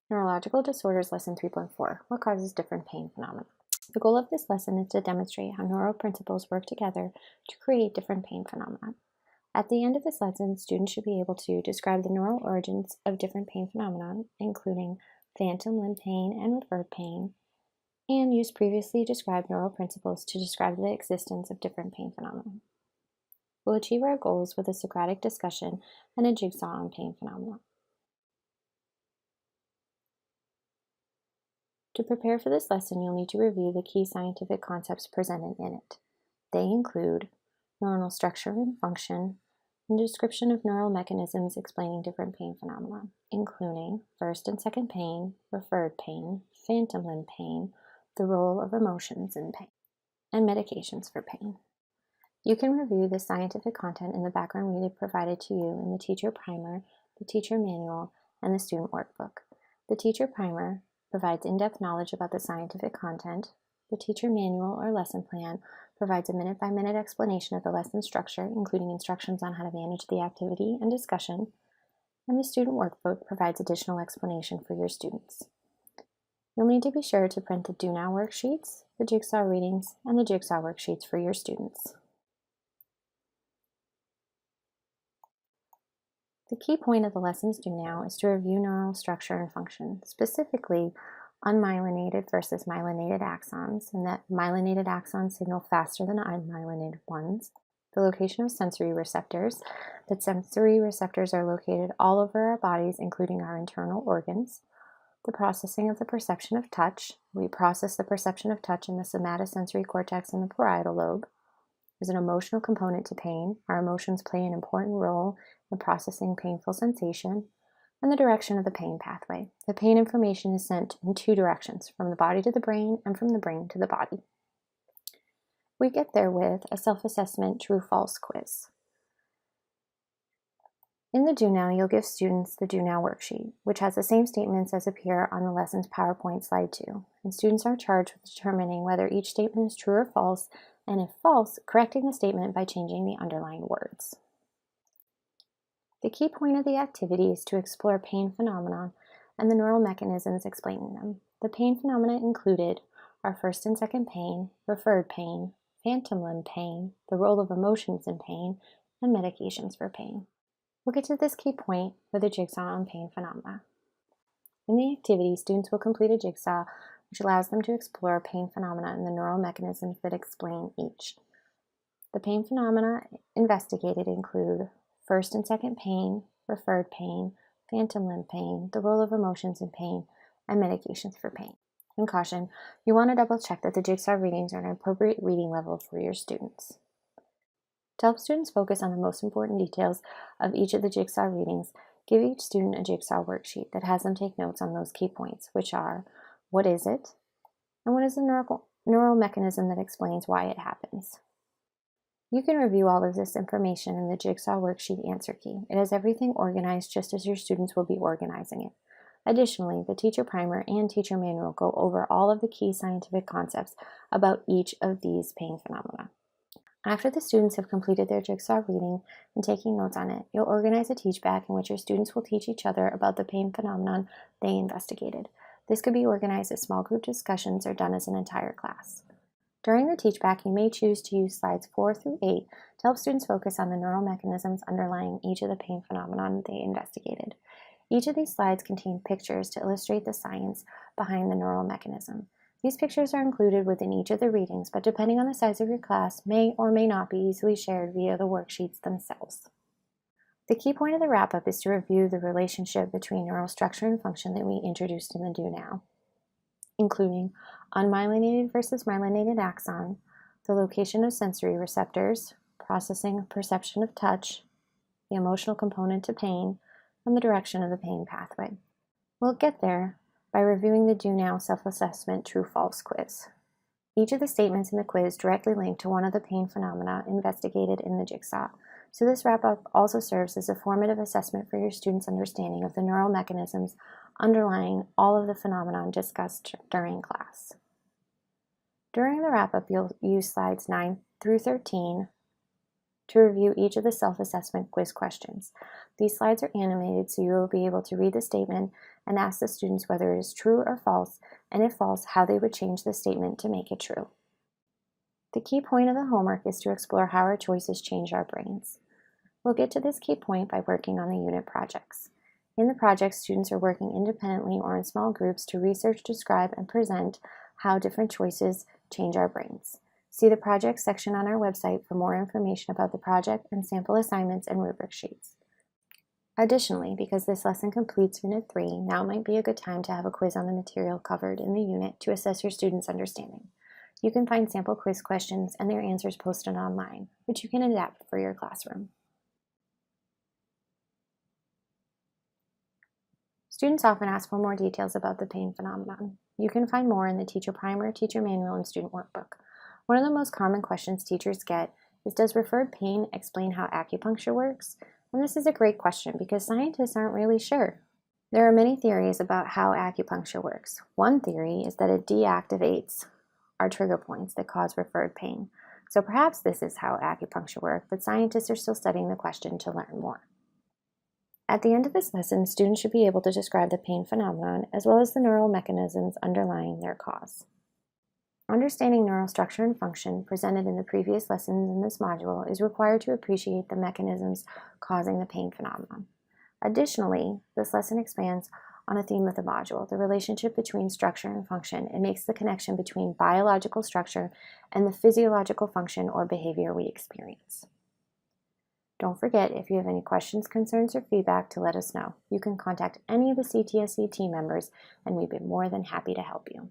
Neurological Disorders Lesson 3.4, What Causes Different Pain Phenomena? The goal of this lesson is to demonstrate how neural principles work together to create different pain phenomena. At the end of this lesson, students should be able to describe the neural origins of different pain phenomena, including phantom limb pain and referred pain, and use previously described neural principles to describe the existence of different pain phenomena. We'll achieve our goals with a Socratic discussion and a jigsaw on pain phenomena. To prepare for this lesson, you'll need to review the key scientific concepts presented in it. They include neuronal structure and function, and a description of neural mechanisms explaining different pain phenomena, including first and second pain, referred pain, phantom limb pain, the role of emotions in pain, and medications for pain. You can review the scientific content in the background reading provided to you in the teacher primer, the teacher manual, and the student workbook. The teacher primer provides in-depth knowledge about the scientific content. The teacher manual or lesson plan provides a minute-by-minute explanation of the lesson structure, including instructions on how to manage the activity and discussion. And the student workbook provides additional explanation for your students. You'll need to be sure to print the Do Now worksheets, the jigsaw readings, and the jigsaw worksheets for your students. The key point of the lessons due now is to review neural structure and function, specifically unmyelinated versus myelinated axons, and that myelinated axons signal faster than unmyelinated ones, the location of sensory receptors, that sensory receptors are located all over our bodies, including our internal organs, the processing of the perception of touch. We process the perception of touch in the somatosensory cortex and the parietal lobe. There's an emotional component to pain. Our emotions play an important role in processing painful sensation, and the direction of the pain pathway. The pain information is sent in two directions, from the body to the brain and from the brain to the body. We get there with a self-assessment true-false quiz. In the Do Now, you'll give students the Do Now worksheet, which has the same statements as appear on the lesson's PowerPoint slide 2, and students are charged with determining whether each statement is true or false, and if false, correcting the statement by changing the underlined words. The key point of the activity is to explore pain phenomena and the neural mechanisms explaining them. The pain phenomena included are first and second pain, referred pain, phantom limb pain, the role of emotions in pain, and medications for pain. We'll get to this key point with a jigsaw on pain phenomena. In the activity, students will complete a jigsaw which allows them to explore pain phenomena and the neural mechanisms that explain each. The pain phenomena investigated include first and second pain, referred pain, phantom limb pain, the role of emotions in pain, and medications for pain. And caution, you want to double check that the jigsaw readings are an appropriate reading level for your students. To help students focus on the most important details of each of the jigsaw readings, give each student a jigsaw worksheet that has them take notes on those key points, which are, what is it, and what is the neural mechanism that explains why it happens. You can review all of this information in the jigsaw worksheet answer key. It has everything organized just as your students will be organizing it. Additionally, the teacher primer and teacher manual go over all of the key scientific concepts about each of these pain phenomena. After the students have completed their jigsaw reading and taking notes on it, you'll organize a teach back in which your students will teach each other about the pain phenomenon they investigated. This could be organized as small group discussions or done as an entire class. During the teach back, you may choose to use slides 4 through 8 to help students focus on the neural mechanisms underlying each of the pain phenomenon they investigated. Each of these slides contain pictures to illustrate the science behind the neural mechanism. These pictures are included within each of the readings, but depending on the size of your class, may or may not be easily shared via the worksheets themselves. The key point of the wrap-up is to review the relationship between neural structure and function that we introduced in the Do Now, including unmyelinated versus myelinated axon, the location of sensory receptors, processing perception of touch, the emotional component to pain, and the direction of the pain pathway. We'll get there by reviewing the Do Now self-assessment true-false quiz. Each of the statements in the quiz directly link to one of the pain phenomena investigated in the jigsaw, so this wrap-up also serves as a formative assessment for your students' understanding of the neural mechanisms underlying all of the phenomena discussed during class. During the wrap-up, you'll use slides 9 through 13 to review each of the self-assessment quiz questions. These slides are animated so you will be able to read the statement and ask the students whether it is true or false, and if false, how they would change the statement to make it true. The key point of the homework is to explore how our choices change our brains. We'll get to this key point by working on the unit projects. In the projects, students are working independently or in small groups to research, describe, and present how different choices change our brains. See the project section on our website for more information about the project and sample assignments and rubric sheets. Additionally, because this lesson completes Unit 3, now might be a good time to have a quiz on the material covered in the unit to assess your students' understanding. You can find sample quiz questions and their answers posted online, which you can adapt for your classroom. Students often ask for more details about the pain phenomenon. You can find more in the teacher primer, teacher manual, and student workbook. One of the most common questions teachers get is, does referred pain explain how acupuncture works? And this is a great question because scientists aren't really sure. There are many theories about how acupuncture works. One theory is that it deactivates our trigger points that cause referred pain. So perhaps this is how acupuncture works, but scientists are still studying the question to learn more. At the end of this lesson, students should be able to describe the pain phenomenon as well as the neural mechanisms underlying their cause. Understanding neural structure and function presented in the previous lessons in this module is required to appreciate the mechanisms causing the pain phenomenon. Additionally, this lesson expands on a theme of the module, the relationship between structure and function. It makes the connection between biological structure and the physiological function or behavior we experience. Don't forget, if you have any questions, concerns, or feedback, to let us know. You can contact any of the CTSE team members, and we'd be more than happy to help you.